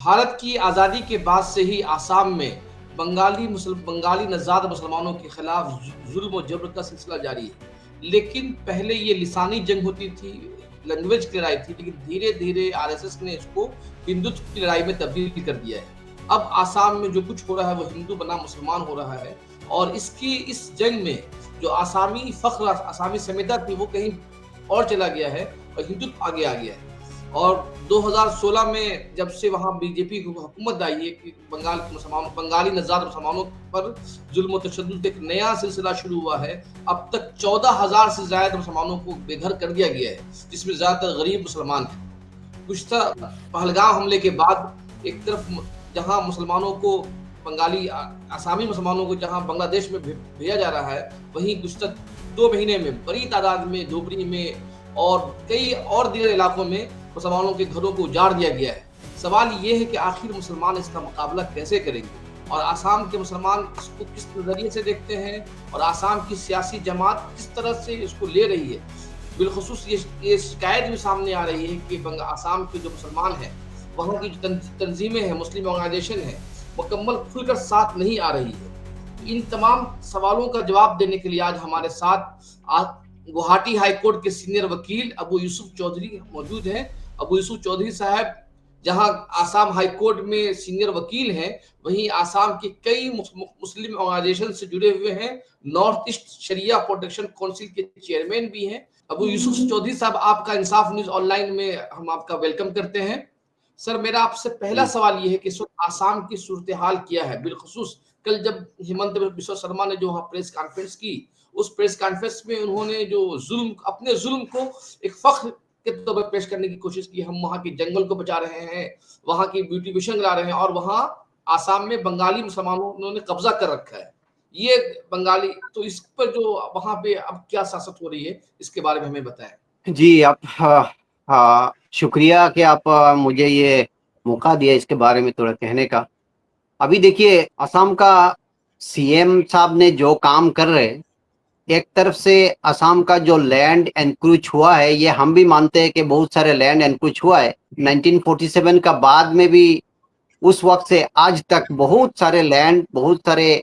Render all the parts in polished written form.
भारत की आज़ादी के बाद से ही आसाम में बंगाली नज़ाद मुसलमानों के खिलाफ जुल्म और जबर का सिलसिला जारी है। लेकिन पहले ये लिसानी जंग होती थी, लैंग्वेज की लड़ाई थी, लेकिन धीरे-धीरे आरएसएस ने इसको हिंदुत्व की लड़ाई में तब्दील कर दिया है। अब आसाम में जो कुछ हो रहा है वो हिंदू बनाम मुसलमान हो रहा है और इस जंग में जो आसामी फ़ख्र, आसामी सभ्यता थी वो कहीं और चला गया है और हिंदुत्व आगे आ गया है। और 2016 में जब से वहाँ बीजेपी की हुकूमत आई है कि बंगाली नज़ाद मुसलमानों पर जुल्म और तशद्दुद का एक नया सिलसिला शुरू हुआ है। अब तक 14,000 से ज़्यादा मुसलमानों को बेघर कर दिया गया है, जिसमें ज़्यादातर गरीब मुसलमान हैं। गुज़श्ता पहलगाम हमले के बाद एक तरफ जहाँ मुसलमानों को आसामी मुसलमानों को जहाँ बांग्लादेश में भेजा जा रहा है, वहीं गुज़श्ता 2 महीने में बड़ी तादाद में धोबरी में और कई और दीगर इलाकों में मुसलमानों के घरों को उजाड़ दिया गया है। सवाल ये है कि आखिर मुसलमान इसका मुकाबला कैसे करेंगे और आसाम के मुसलमान इसको किस नज़रिए से देखते हैं और आसाम की सियासी जमात किस तरह से इसको ले रही है। बिलखुसूस ये शिकायत भी सामने आ रही है कि आसाम के जो मुसलमान हैं, वहाँ की जो तंजीमें हैं, मुस्लिम ऑर्गेनाइजेशन है, मुकम्मल खुलकर साथ नहीं आ रही है। इन तमाम सवालों का जवाब देने के लिए आज हमारे साथ गुवाहाटी हाई कोर्ट के सीनियर वकील अबू यूसुफ चौधरी मौजूद हैं। अबू यूसुफ चौधरी साहब जहां आसाम हाई कोर्ट में सीनियर वकील हैं, वहीं आसाम के कई मुस्लिम ऑर्गेनाइजेशन से जुड़े हुए हैं। नॉर्थ ईस्ट शरिया प्रोटेक्शन काउंसिल के चेयरमैन भी हैं। अबू यूसुफ चौधरी साहब, आपका इंसाफ न्यूज ऑनलाइन में हम आपका वेलकम करते हैं। सर, मेरा आपसे पहला जी सवाल ये है कि इस वक्त आसाम की सूरत हाल क्या है। बिलखुसूस कल जब हिमंत बिश्व शर्मा ने जो प्रेस कॉन्फ्रेंस की, उस प्रेस कॉन्फ्रेंस में उन्होंने जो अपने जुल्म को एक फख्र के तौर पर पेश करने की कोशिश की। हम वहाँ के जंगल को बचा रहे हैं, वहाँ की ब्यूटिफिकेशन ला रहे हैं और वहाँ आसाम में बंगाली मुसलमानों ने कब्जा कर रखा है। ये बंगाली, तो इस पर जो वहाँ पे अब क्या सियासत हो रही है, इसके बारे में हमें बताएं। जी आप हाँ, शुक्रिया कि आप मुझे ये मौका दिया इसके बारे में थोड़ा कहने का। अभी देखिए, असम का सीएम साहब ने जो काम कर रहे हैं, एक तरफ से असम का जो लैंड एनक्रोच हुआ है, ये हम भी मानते हैं कि बहुत सारे लैंड एनक्रोच हुआ है। 1947 का बाद में भी उस वक्त से आज तक बहुत सारे लैंड, बहुत सारे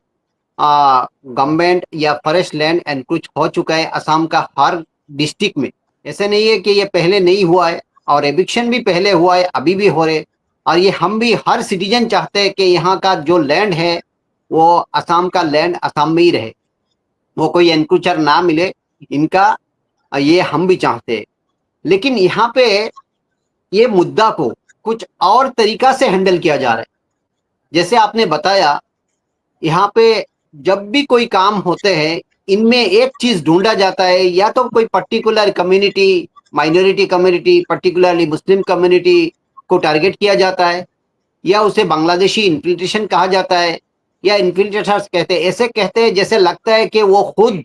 गवर्नमेंट या फॉरेस्ट लैंड एनक्रोच हो चुका है असम का हर डिस्ट्रिक्ट में। ऐसे नहीं है कि ये पहले नहीं हुआ है, और एविक्शन भी पहले हुआ है, अभी भी हो रहे। और ये हम भी हर सिटीजन चाहते हैं कि यहाँ का जो लैंड है वो असम का लैंड असम में ही रहे, वो कोई एनक्रोचर ना मिले इनका, ये हम भी चाहते हैं। लेकिन यहाँ पे ये मुद्दा को कुछ और तरीका से हैंडल किया जा रहा है। जैसे आपने बताया, यहाँ पे जब भी कोई काम होते हैं, इनमें एक चीज ढूंढा जाता है, या तो कोई particular community, minority community, particularly Muslim community को टारगेट किया जाता है, या उसे बांग्लादेशी इन्फिल्ट्रेशन कहा जाता है, या इन्फिल्ट्रेटर्स कहते हैं। ऐसे कहते हैं जैसे लगता है कि वो खुद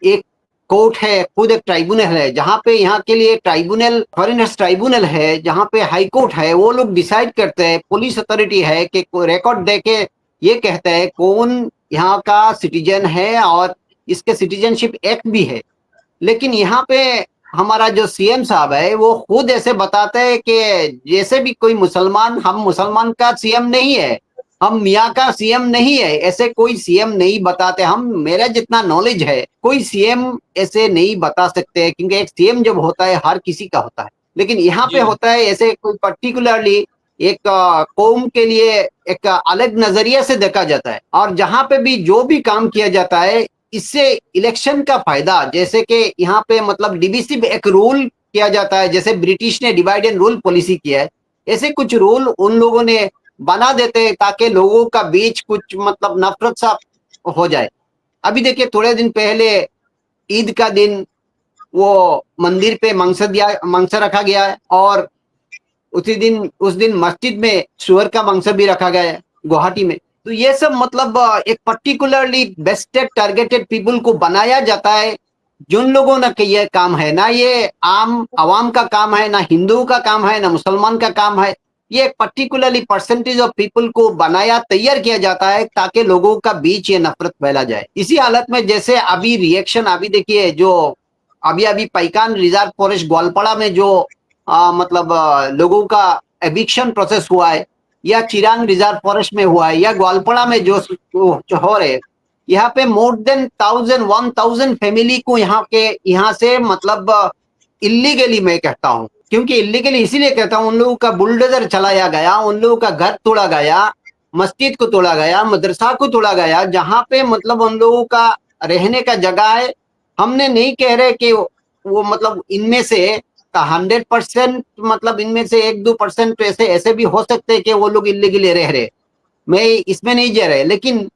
एक कोर्ट है, खुद एक ट्राइब्यूनल है, जहाँ पे यहाँ के लिए ट्राइब्यूनल, फॉरेनर्स ट्राइब्यूनल है, जहाँ पे हाई कोर्ट है, वो लोग डिसाइड करते हैं। पुलिस अथॉरिटी है कि रिकॉर्ड दे के ये कहता है कौन यहाँ का सिटीजन है, और इसके सिटीजनशिप एक्ट भी है। लेकिन यहाँ पे हमारा जो सीएम साहब है, वो खुद ऐसे बताते हैं कि जैसे भी कोई मुसलमान, हम मुसलमान का सीएम नहीं है, हम मियाँ का सीएम नहीं है, ऐसे कोई सीएम नहीं बताते। हम, मेरा जितना नॉलेज है, कोई सीएम ऐसे नहीं बता सकते, क्योंकि एक सीएम जब होता है हर किसी का होता है। लेकिन यहाँ पे जी होता है ऐसे कोई पर्टिकुलरली एक कौम के लिए एक अलग नजरिए से देखा जाता है। और जहां पे भी जो भी काम किया जाता है, इससे इलेक्शन का फायदा, जैसे कि यहाँ पे मतलब डिविसिव एक रूल किया जाता है, जैसे ब्रिटिश ने डिवाइड एंड रूल पॉलिसी किया है, ऐसे कुछ रूल उन लोगों ने बना देते हैं ताकि लोगों का बीच कुछ मतलब नफरत सा हो जाए। अभी देखिए, थोड़े दिन पहले ईद का दिन वो मंदिर पे मांस रखा गया है, और उस दिन मस्जिद में सुअर का मांस भी रखा गया है गुवाहाटी में। तो ये सब मतलब एक पर्टिकुलरली बेस्टेड टारगेटेड पीपल को बनाया जाता है, जिन लोगों ने ये काम है ना, ये आम आवाम का काम है, ना हिंदुओं का काम है, ना मुसलमान का काम है। ये एक पर्टिकुलरली परसेंटेज ऑफ पीपल को बनाया, तैयार किया जाता है ताकि लोगों का बीच ये नफरत फैला जाए। इसी हालत में जैसे अभी रिएक्शन, अभी देखिए जो अभी अभी पैकान रिजर्व फॉरेस्ट ग्वालपाड़ा में जो मतलब लोगों का एविक्शन प्रोसेस हुआ है, या चिरांग रिजर्व फॉरेस्ट में हुआ है, या ग्वालपड़ा में जो हो रहे, यहाँ पे मोर देन 1000 फैमिली को यहाँ से मतलब इलीगली, मैं कहता हूँ, क्योंकि इलीगली इसीलिए कहता हूँ, उन लोगों का बुलडोजर चलाया गया, उन लोगों का घर तोड़ा गया, मस्जिद को तोड़ा गया, मदरसा को तोड़ा गया, जहाँ पे मतलब उन लोगों का रहने का जगह है। हमने नहीं कह रहे कि वो मतलब इनमें से 100%, मतलब इनमें से 1-2% तो ऐसे ऐसे भी हो सकते हैं कि वो लोग इलीगली रह रहे, मैं इसमें नहीं जा रहे, लेकिन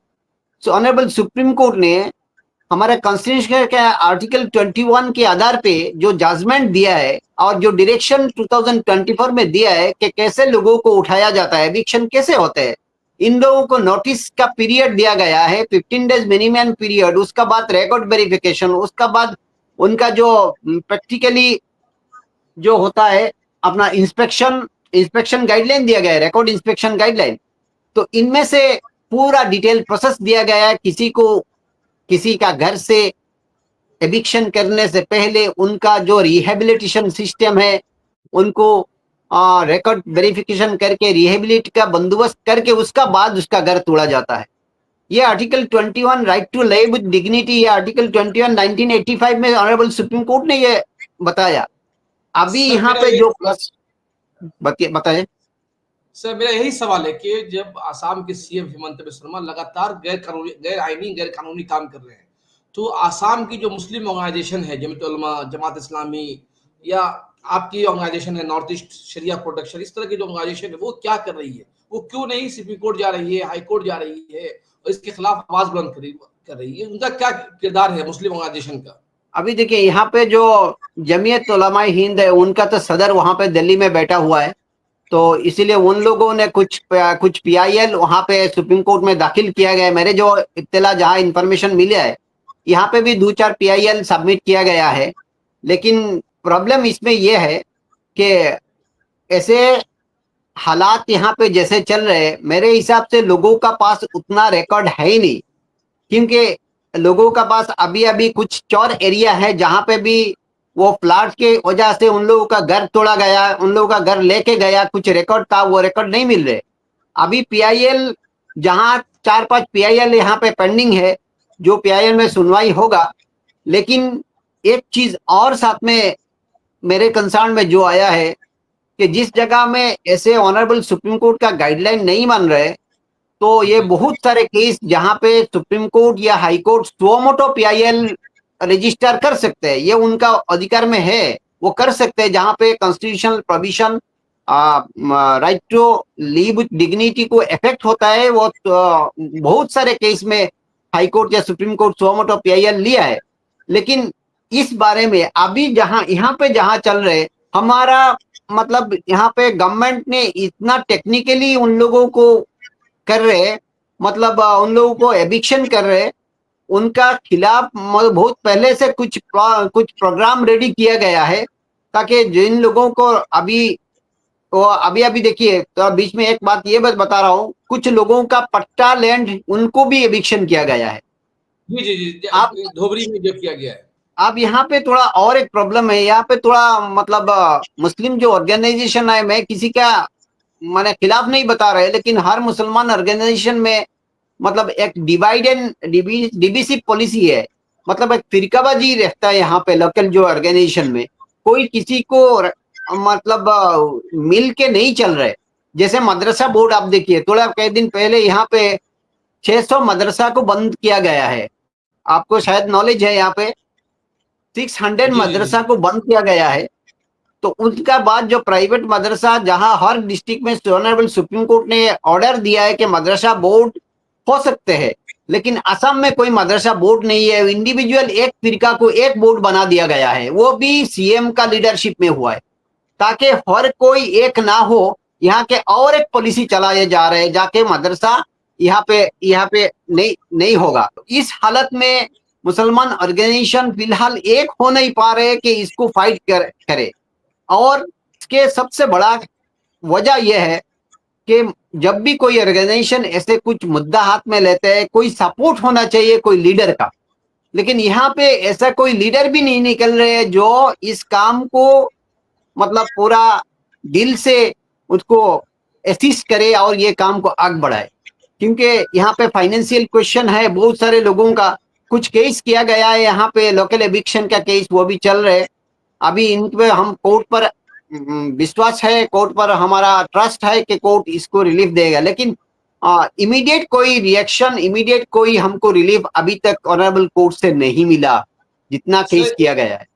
ऑनरेबल सुप्रीम कोर्ट ने हमारे कॉन्स्टिट्यूशन के आर्टिकल 21 के आधार पे जो जजमेंट दिया है और जो डायरेक्शन 2024 में दिया है कि कैसे लोगों को उठाया जाता है, एविक्शन कैसे होते हैं, इन लोगों को नोटिस का पीरियड दिया गया है, 15 डेज मिनिमम पीरियड, उसका बाद रिकॉर्ड वेरिफिकेशन, उसका बाद उनका जो प्रैक्टिकली जो होता है अपना इंस्पेक्शन गाइडलाइन दिया गया है, रिकॉर्ड इंस्पेक्शन गाइडलाइन। तो इनमें से पूरा डिटेल प्रोसेस दिया गया है, किसी का घर से एविक्शन करने से पहले उनका जो रिहेबिलिटेशन सिस्टम है, उनको रिकॉर्ड वेरिफिकेशन करके रिहेबिलिट का बंदोबस्त करके उसका बाद उसका घर तोड़ा जाता है। ये article 21 right to live with dignity, ये आर्टिकल 21 1985 में ऑनरेबल सुप्रीम कोर्ट ने ये बताया। अभी सर यहाँ मेरा पे ये जो प्लस बताए। सर मेरा यही सवाल है कि जब आसाम के सीएम हेमंत बिस्वा शर्मा लगातार गैर आईनी गैर कानूनी काम कर रहे हैं, तो आसाम की जो मुस्लिम ऑर्गेनाइजेशन है, जमीयत उलमा, जमात इस्लामी, या आपकी ऑर्गेनाइजेशन है नॉर्थ ईस्ट शरिया प्रोटेक्शन, इस तरह की जो ऑर्गेनाइजेशन है वो क्या कर रही है? वो क्यों नहीं सुप्रीम कोर्ट जा रही है, हाई कोर्ट जा रही है और इसके खिलाफ आवाज बुलंद कर रही है? उनका क्या किरदार है मुस्लिम ऑर्गेनाइजेशन का? अभी देखिए, यहाँ पे जो जमीयत उलमा हिंद है, उनका तो सदर वहां पे दिल्ली में बैठा हुआ है, तो इसीलिए उन लोगों ने कुछ पीआईएल वहां पे सुप्रीम कोर्ट में दाखिल किया गया है। मेरे जो इत्तला जहां इंफॉर्मेशन मिला है, यहाँ पे भी 2-4 पीआईएल सबमिट किया गया है। लेकिन प्रॉब्लम इसमें यह है कि ऐसे हालात यहाँ पे जैसे चल रहे हैं, मेरे हिसाब से लोगों का पास उतना रिकॉर्ड है ही नहीं, क्योंकि लोगों का पास अभी अभी कुछ चौर एरिया है जहां पे भी वो फ्लड के वजह से उन लोगों का घर तोड़ा गया, उन लोगों का घर लेके गया, कुछ रिकॉर्ड था, वो रिकॉर्ड नहीं मिल रहे। अभी पीआईएल जहां 4-5 पीआईएल यहाँ पे पेंडिंग है, जो पीआईएल में सुनवाई होगा। लेकिन एक चीज और साथ में मेरे कंसर्न में जो आया है कि जिस जगह में ऐसे ऑनरेबल सुप्रीम कोर्ट का गाइडलाइन नहीं मान रहे, तो ये जी बहुत सारे केस जहां पे सुप्रीम कोर्ट या high court suo motu PIL register कर सकते हैं, ये उनका अधिकार में है, वो कर सकते हैं, जहां पे constitutional provision right to live with dignity को इफेक्ट होता है। वो बहुत सारे केस में हाई कोर्ट या supreme court suo motu PIL लिया है। लेकिन इस बारे में अभी जहां यहाँ पे जहां चल रहे हमारा, मतलब यहाँ पे गवर्नमेंट ने इतना टेक्निकली उन लोगों को कर रहे, मतलब उन लोगों को एविक्शन कर रहे, उनका खिलाफ बहुत पहले से कुछ प्रोग्राम रेडी किया गया है, ताकि जिन लोगों को अभी वो अभी अभी देखिए, तो बीच में एक बात ये बता रहा हूँ, कुछ लोगों का पट्टा लैंड उनको भी एविक्शन किया गया है। जी जी जी, आप धोबरी में जो किया गया है। अब यहाँ पे थोड़ा और एक प्रॉब्लम है, यहाँ पे थोड़ा मतलब मुस्लिम जो ऑर्गेनाइजेशन है, मैं किसी का मैंने खिलाफ नहीं बता रहे, लेकिन हर मुसलमान ऑर्गेनाइजेशन में मतलब एक डिवाइड एंड डिविसिव पॉलिसी है, मतलब एक फिरकाबाजी रहता है यहाँ पे लोकल जो ऑर्गेनाइजेशन में, कोई किसी को मतलब मिल के नहीं चल रहे। जैसे मदरसा बोर्ड आप देखिए, थोड़ा कई दिन पहले यहाँ पे 600 मदरसा को बंद किया गया है, आपको शायद नॉलेज है, यहाँ पे 600 जी जी जी। मदरसा को बंद किया गया है। तो उसका बाद जो प्राइवेट मदरसा, जहां हर डिस्ट्रिक्ट में ऑनरेबल सुप्रीम कोर्ट ने ऑर्डर दिया है कि मदरसा बोर्ड हो सकते हैं, लेकिन असम में कोई मदरसा बोर्ड नहीं है, इंडिविजुअल एक फिरका को एक बोर्ड बना दिया गया है, वो भी सीएम का लीडरशिप में हुआ है, ताकि हर कोई एक ना हो। यहाँ के और एक पॉलिसी चलाए जा रहे हैं, जाके मदरसा यहाँ पे नहीं होगा। इस हालत में मुसलमान ऑर्गेनाइजेशन फिलहाल एक हो नहीं पा रहे कि इसको फाइट करे। और इसके सबसे बड़ा वजह यह है कि जब भी कोई ऑर्गेनाइजेशन ऐसे कुछ मुद्दा हाथ में लेते हैं, कोई सपोर्ट होना चाहिए कोई लीडर का, लेकिन यहाँ पे ऐसा कोई लीडर भी नहीं निकल रहे हैं जो इस काम को मतलब पूरा दिल से उसको असिस्ट करे और ये काम को आगे बढ़ाए, क्योंकि यहाँ पे फाइनेंशियल क्वेश्चन है बहुत सारे लोगों का। कुछ केस किया गया है यहाँ पे, लोकल एविक्शन का केस वो भी चल रहे। अभी इन पे हम कोर्ट पर विश्वास है, कोर्ट पर हमारा ट्रस्ट है कि कोर्ट इसको रिलीफ देगा, लेकिन इमीडिएट कोई रिएक्शन, इमीडिएट कोई हमको रिलीफ अभी तक ऑनरेबल कोर्ट से नहीं मिला, जितना केस सर, किया गया है।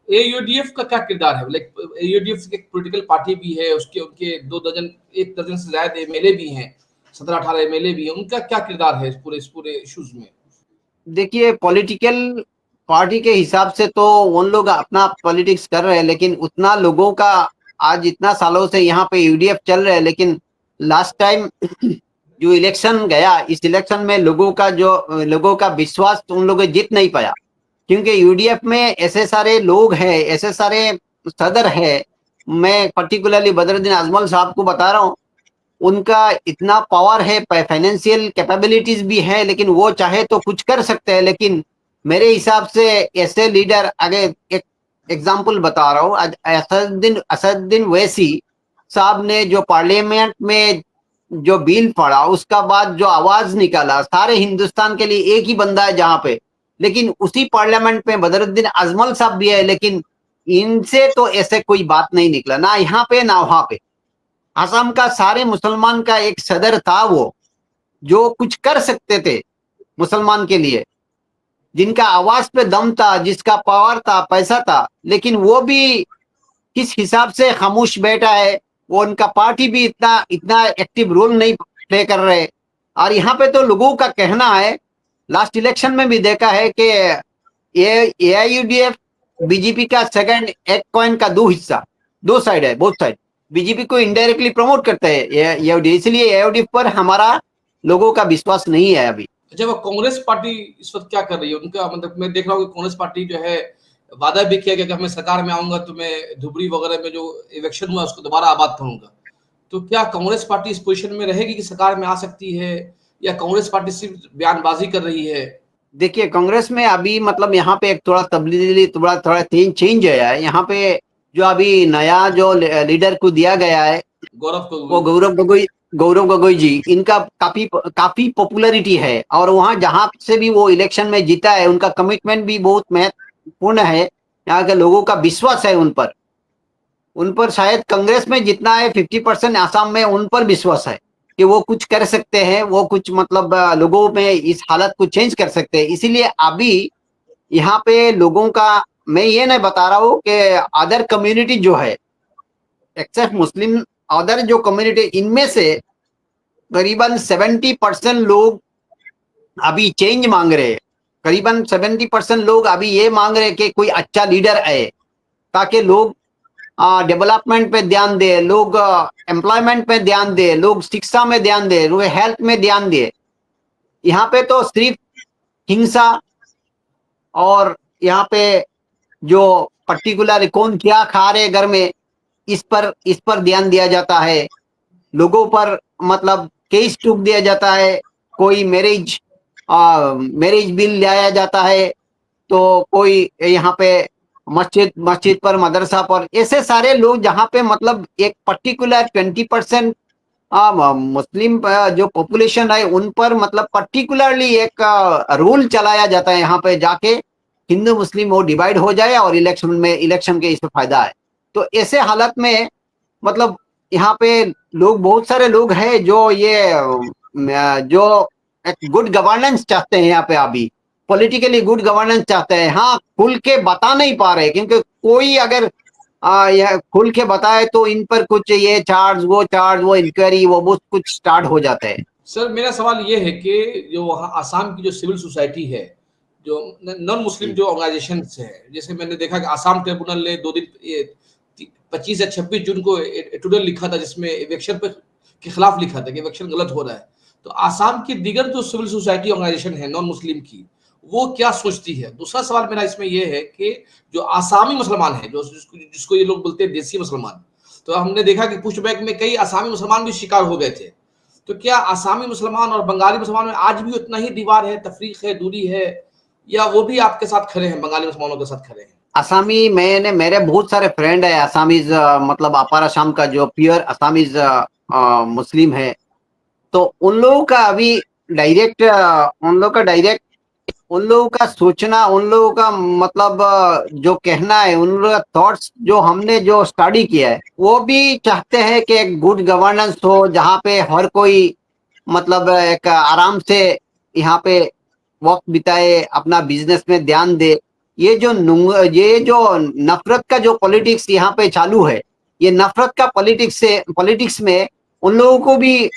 एयूडीएफ का क्या किरदार है? लाइक एयूडीएफ एक पॉलिटिकल पार्टी भी है, उसके उनके 2 दर्जन, 1 दर्जन से ज्यादा एमएलए भी हैं, 17-18 एमएलए भी हैं। उनका क्या किरदार है इस पूरे इश्यूज में? देखिए, पॉलिटिकल पार्टी के हिसाब से तो उन लोग अपना पॉलिटिक्स कर रहे हैं, लेकिन उतना लोगों का आज इतना सालों से यहाँ पे यूडीएफ चल रहे हैं, लेकिन लास्ट टाइम जो इलेक्शन गया, इस इलेक्शन में लोगों का विश्वास उन लोगों जीत नहीं पाया, क्योंकि यूडीएफ में ऐसे सारे लोग हैं, ऐसे सारे सदर है। मैं पर्टिकुलरली बदरुद्दीन अजमल साहब को बता रहा हूँ, उनका इतना पावर है, फाइनेंशियल कैपेबिलिटीज भी है, लेकिन वो चाहे तो कुछ कर सकते हैं। लेकिन मेरे हिसाब से ऐसे लीडर, अगर एक एग्जांपल बता रहा हूँ, असदुद्दीन वैसी साहब ने जो पार्लियामेंट में जो बिल पढ़ा, उसका बाद जो आवाज निकाला, सारे हिंदुस्तान के लिए एक ही बंदा है जहां पे, लेकिन उसी पार्लियामेंट में बदरुद्दीन अजमल साहब भी है, लेकिन इनसे तो ऐसे कोई बात नहीं निकला, ना यहाँ पे ना वहां पे। असम का सारे मुसलमान का एक सदर था, वो जो कुछ कर सकते थे मुसलमान के लिए, जिनका आवाज पे दम था, जिसका पावर था, पैसा था, लेकिन वो भी किस हिसाब से खामोश बैठा है। वो उनका पार्टी भी इतना इतना एक्टिव रोल नहीं प्ले कर रहे। और यहाँ पे तो लोगों का कहना है, लास्ट इलेक्शन में भी देखा है कि एआईयूडीएफ बीजेपी का सेकंड एक कॉइन का दो हिस्सा, दो साइड है, बोथ साइड बीजेपी को इनडायरेक्टली प्रमोट करते हैं एआईयूडीएफ, इसलिए एआईयूडीएफ पर हमारा लोगों का विश्वास नहीं है अभी। अच्छा, वो कांग्रेस पार्टी इस वक्त क्या कर रही है? उनका मतलब मैं देख रहा हूँ कि कांग्रेस पार्टी जो है, वादा भी किया गया कि मैं सरकार में आऊंगा तो मैं धुबरी वगैरह में जो इलेक्शन हुआ उसको दोबारा आबाद करूंगा। तो क्या कांग्रेस पार्टी इस पोजीशन में रहेगी कि सरकार में आ सकती है, या कांग्रेस पार्टी सिर्फ बयानबाजी कर रही है? देखिए, कांग्रेस में अभी मतलब यहाँ पे एक थोड़ा तब्दीली, थोड़ा थोड़ा चेंज है यहाँ पे। जो अभी नया जो लीडर को दिया गया है, गौरव वो गोगोई। गौरव गोगोई जी, इनका काफी काफी पॉपुलैरिटी है, और वहां जहां से भी वो इलेक्शन में जीता है, उनका कमिटमेंट भी बहुत महत्वपूर्ण है। यहाँ के लोगों का विश्वास है उन पर शायद कांग्रेस में जितना है 50% आसाम में उन पर विश्वास है कि वो कुछ कर सकते हैं, वो कुछ मतलब लोगों में इस हालत को चेंज कर सकते हैं। इसीलिए अभी यहाँ पे लोगों का, मैं ये नहीं बता रहा हूँ कि अदर कम्युनिटी जो है, एक्सेप्ट मुस्लिम, अदर जो कम्युनिटी, इनमें से करीबन 70% लोग अभी चेंज मांग रहे हैं। करीबन 70% लोग अभी ये मांग रहे हैं कि कोई अच्छा लीडर आए, ताकि लोग डेवलपमेंट पे ध्यान दे, लोग एम्प्लॉयमेंट पे ध्यान दे, लोग शिक्षा में ध्यान दे, लोग हेल्थ में ध्यान दे। यहाँ पे तो सिर्फ हिंसा, और यहाँ पे जो पर्टिकुलर कौन क्या खा रहे घर में, इस पर ध्यान दिया जाता है। लोगों पर मतलब केस ठुक दिया जाता है, कोई मैरिज बिल लाया जाता है, तो कोई यहाँ पे मस्जिद पर, मदरसा पर, ऐसे सारे लोग जहाँ पे मतलब एक पर्टिकुलर 20% मुस्लिम जो पॉपुलेशन है, उन पर मतलब पर्टिकुलरली एक रूल चलाया जाता है यहाँ पे जाके, हिंदू मुस्लिम वो डिवाइड हो जाए और इलेक्शन के इसमें फायदा है। तो ऐसे हालत में मतलब यहाँ पे लोग, बहुत सारे लोग हैं जो जो एक गुड गवर्नेंस चाहते हैं यहाँ पे, अभी पॉलिटिकली गुड गवर्नेंस चाहते हैं। हाँ, खुल के बता नहीं पा रहे, क्योंकि कोई अगर यह खुल के बताए तो इन पर कुछ ये चार्ज, वो इंक्वायरी, वो बहुत कुछ स्टार्ट हो जाता है। सर, मेरा सवाल ये है कि जो वहाँ आसाम की जो सिविल सोसाइटी है, जो नॉन मुस्लिम जो ऑर्गेनाइजेशन है, जैसे मैंने देखा कि आसाम ट्रिब्यूनल ने 2 दिन 25 या 26 जून को एटुडल लिखा था, जिसमें इलेक्शन के खिलाफ लिखा था कि इलेक्शन गलत हो रहा है। तो आसाम की दीगर जो सिविल सोसाइटी ऑर्गेनाइजेशन है नॉन मुस्लिम की, वो क्या सोचती है? दूसरा सवाल मेरा इसमें यह है कि जो आसामी मुसलमान है, जिसको ये लोग बोलते हैं देसी मुसलमान, तो हमने देखा कि पुशबैक में कई आसामी मुसलमान भी शिकार हो गए थे। तो क्या आसामी मुसलमान और बंगाली मुसलमान में आज भी उतना ही दीवार है, तफरीक है, दूरी है, या वो भी आपके साथ खड़े हैं, बंगाली मुसलमानों के साथ खड़े हैं? मेरे बहुत सारे फ्रेंड है असामीज, मतलब अपार असम का जो प्योर असामीज मुस्लिम है, तो उन लोगों का अभी डायरेक्ट उन लोगों का सोचना, उन लोगों का मतलब जो कहना है, उन लोगों का थॉट्स जो हमने जो स्टडी किया है, वो भी चाहते हैं कि एक गुड गवर्नेंस हो, जहाँ पे हर कोई मतलब एक आराम से यहाँ पे वक्त बिताए, अपना बिजनेस में ध्यान दे। ये जो नफरत का जो पॉलिटिक्स यहाँ पे चालू है, ये नफरत का पॉलिटिक्स में उन लोगों को भी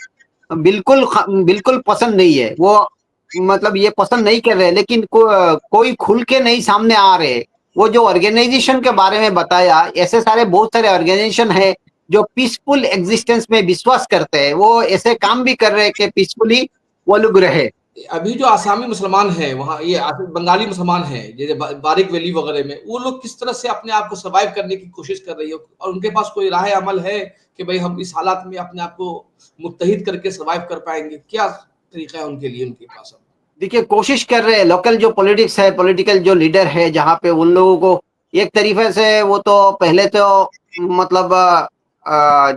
बिल्कुल पसंद नहीं है। वो मतलब ये पसंद नहीं कर रहे, लेकिन कोई खुल के नहीं सामने आ रहे। वो जो ऑर्गेनाइजेशन के बारे में बताया, ऐसे सारे बहुत सारे ऑर्गेनाइजेशन है जो पीसफुल एग्जिस्टेंस में विश्वास करते हैं, वो ऐसे काम भी कर रहे हैं कि पीसफुली वो लोग रहे। अभी जो आसामी मुसलमान हैं वहाँ, ये बंगाली मुसलमान हैं जैसे बारिक वैली वगैरह में, वो लोग किस तरह से अपने आप को सर्वाइव करने की कोशिश कर रही है, और उनके पास कोई राह अमल है कि भाई हम इस हालात में अपने आप को मुत्तहिद करके सर्वाइव कर पाएंगे? क्या तरीका है उनके लिए, उनके पास? देखिए, कोशिश कर रहे हैं लोकल जो पॉलिटिक्स है, पॉलिटिकल जो लीडर है, जहाँ पे उन लोगों को एक तरीके से वो तो पहले तो मतलब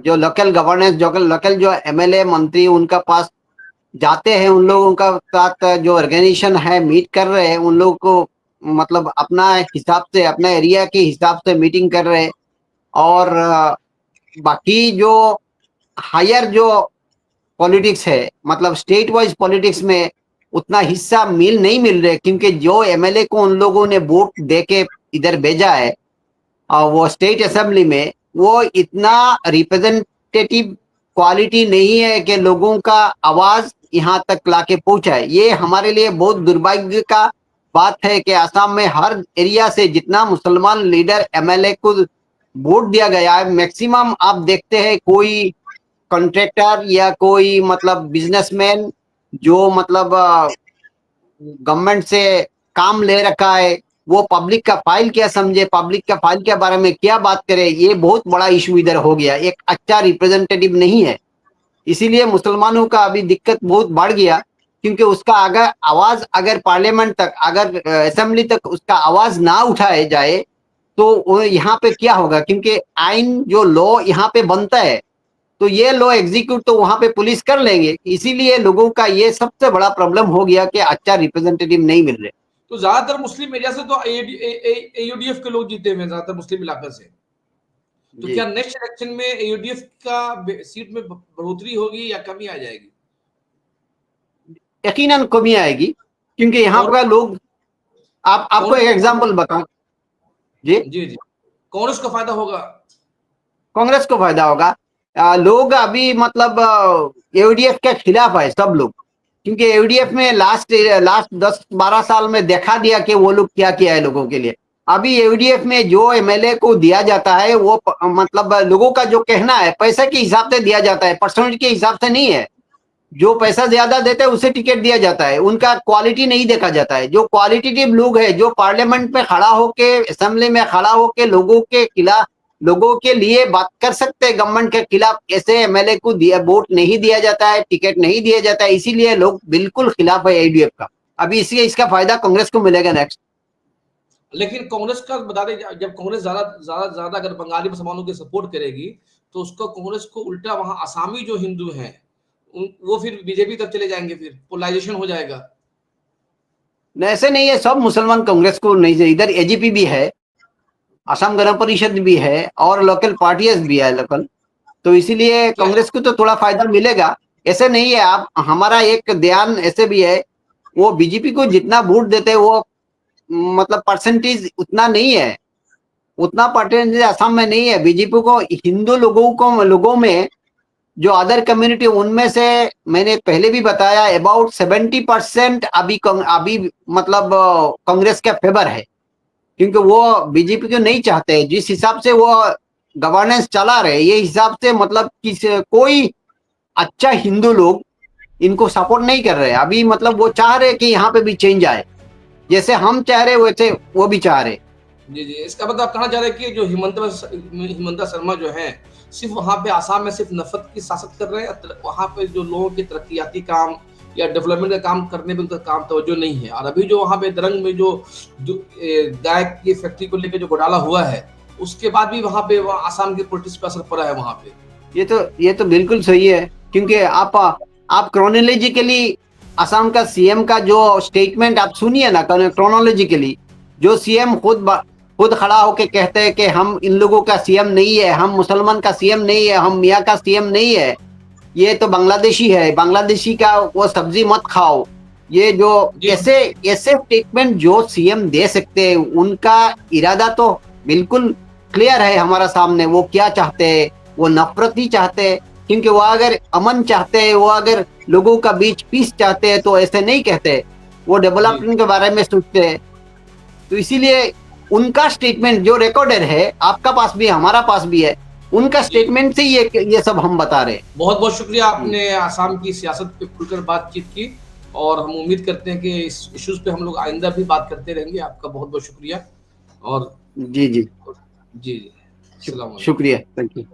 जो लोकल गवर्नेंस, जो लोकल जो एमएलए मंत्री उनका पास जाते हैं, उन लोगों का साथ जो ऑर्गेनाइजेशन है मीट कर रहे हैं, उन लोगों को मतलब अपना हिसाब से, अपना एरिया के हिसाब से मीटिंग कर रहे हैं। और बाकी जो हायर जो पॉलिटिक्स है, मतलब स्टेट वाइज पॉलिटिक्स में उतना हिस्सा नहीं मिल रहे, क्योंकि जो एमएलए को उन लोगों ने वोट देके इधर भेजा है, वो स्टेट असेंबली में, वो इतना रिप्रेजेंटेटिव क्वालिटी नहीं है कि लोगों का आवाज यहाँ तक लाके पहुंचाए। ये हमारे लिए बहुत दुर्भाग्य का बात है कि असम में हर एरिया से जितना मुसलमान लीडर एमएलए को वोट दिया गया है, मैक्सिमम आप देखते हैं कोई कॉन्ट्रैक्टर या कोई मतलब बिजनेसमैन जो मतलब गवर्नमेंट से काम ले रखा है, वो पब्लिक का फाइल क्या समझे, पब्लिक का फाइल के बारे में क्या बात करे, ये बहुत बड़ा इशू इधर हो गया। एक अच्छा रिप्रेजेंटेटिव नहीं है, इसीलिए मुसलमानों का अभी दिक्कत बहुत बढ़ गया। क्योंकि उसका अगर आवाज, अगर पार्लियामेंट तक, अगर असेंबली तक उसका आवाज ना उठाए जाए, तो यहाँ पे क्या होगा? क्योंकि आइन जो लॉ यहाँ पे बनता है, तो ये लो एग्जीक्यूट तो वहां पे पुलिस कर लेंगे। इसीलिए लोगों का ये सबसे बड़ा प्रॉब्लम हो गया कि अच्छा रिप्रेजेंटेटिव नहीं मिल रहे। तो ज्यादातर मुस्लिम एरिया से तो एयूडीएफ के लोग जीते हुए हैं, ज्यादातर मुस्लिम इलाके से। तो जी, क्या नेक्स्ट इलेक्शन में एयूडीएफ का सीट में बढ़ोतरी होगी या कमी आ जाएगी? यकीनन कमी आएगी, क्योंकि यहाँ और पर लोग, आपको कांग्रेस एक को फायदा? एग्जांपल बताऊं। जी, जी जी, कांग्रेस को फायदा होगा? कांग्रेस को फायदा होगा। लोग अभी मतलब यूडीएफ के खिलाफ है सब लोग, क्योंकि यूडीएफ में लास्ट लास्ट 10-12 साल में देखा दिया कि वो लोग क्या किया है लोगों के लिए। अभी यूडीएफ में जो एमएलए को दिया जाता है, वो मतलब लोगों का जो कहना है, पैसे के हिसाब से दिया जाता है, परसेंटेज के हिसाब से नहीं है। जो पैसा ज्यादा देते हैं उसे टिकट दिया जाता है, उनका क्वालिटी नहीं देखा जाता है। जो क्वालिटेटिव लोग है, जो पार्लियामेंट में खड़ा होके, असेंबली में खड़ा होके लोगों के खिलाफ, लोगों के लिए बात कर सकते हैं गवर्नमेंट के खिलाफ, ऐसे एमएलए को दिया वोट नहीं दिया जाता है, टिकट नहीं दिया जाता है। इसीलिए लोग बिल्कुल खिलाफ है यूडीएफ का। अभी इसलिए इसका फायदा कांग्रेस को मिलेगा नेक्स्ट। लेकिन कांग्रेस का बता दें, जब कांग्रेस ज्यादा ज्यादा ज्यादा अगर बंगाली मुसलमानों की सपोर्ट करेगी, तो उसको कांग्रेस को उल्टा वहां आसामी जो हिंदू हैं वो फिर बीजेपी तक चले जाएंगे, फिर पोलराइजेशन हो जाएगा। ऐसे नहीं है, सब मुसलमान कांग्रेस को नहीं चाहिए। इधर एजीपी भी है, असम गण परिषद भी है, और लोकल पार्टियां भी है लोकल। तो इसीलिए क्या? कांग्रेस को तो थोड़ा फायदा मिलेगा। ऐसे नहीं है, आप हमारा एक ध्यान ऐसे भी है, वो बीजेपी को जितना वोट देते हैं, वो मतलब परसेंटेज उतना नहीं है, उतना परसेंटेज असम में नहीं है। बीजेपी को हिंदू लोगों में जो अदर कम्युनिटी, उनमें से मैंने पहले भी बताया, अबाउट 70% अभी मतलब कांग्रेस का फेवर है। क्योंकि वो बीजेपी को नहीं चाहते, जिस हिसाब से वो गवर्नेंस चला रहे, ये हिसाब से मतलब कोई अच्छा हिंदू लोग इनको सपोर्ट नहीं कर रहे अभी। मतलब वो चाह रहे कि यहाँ पे भी चेंज आए, जैसे हम चाह रहे वैसे वो भी चाह रहे। जी जी, इसका मतलब आप कहना चाह रहे हैं कि जो हिमंता शर्मा जो है, सिर्फ वहां पे आसाम में सिर्फ नफरत की सियासत कर रहे हैं, वहां पे जो लोगों के तरक्याती काम या डेवलपमेंट का काम करने में उनका काम तवज्जो नहीं है। और अभी जो वहां पे दरंग में गाय की फैक्ट्री को लेकर जो घोटाला हुआ है, उसके बाद भी वहां पे आसाम के पॉलिटिक्स पे असर पड़ा है वहां पे। ये तो बिल्कुल सही है, क्योंकि आप क्रोनोलॉजिकली असम का सीएम का जो स्टेटमेंट आप सुनिए ना, क्रोनोलॉजिकली जो सीएम खुद खड़ा होके कहते हैं कि हम इन लोगों का सीएम नहीं है, हम मुसलमान का सीएम नहीं है, हम मियाँ का सीएम नहीं है, ये तो बांग्लादेशी है, बांग्लादेशी का वो सब्जी मत खाओ। ये जो जी ऐसे ऐसे स्टेटमेंट जो सीएम दे सकते हैं, उनका इरादा तो बिल्कुल क्लियर है हमारा सामने, वो क्या चाहते हैं, वो नफरत ही चाहते हैं। क्योंकि वो अगर अमन चाहते हैं, वो अगर लोगों का बीच पीस चाहते हैं तो ऐसे नहीं कहते, वो जी डेवलपमेंट के बारे में सोचते हैं। तो इसीलिए उनका स्टेटमेंट जो रिकॉर्डेड है, आपका पास भी है, हमारा पास भी है, उनका जी। स्टेटमेंट से ये सब हम बता रहे हैं। बहुत बहुत शुक्रिया, हम्म, आपने आसाम की सियासत पे खुलकर बातचीत की और हम उम्मीद करते हैं कि इस इश्यूज पे हम लोग आइंदा भी बात करते रहेंगे। आपका बहुत बहुत शुक्रिया। और जी जी, जी जी, अस्सलाम वालेकुम। शुक्रिया, थैंक यू।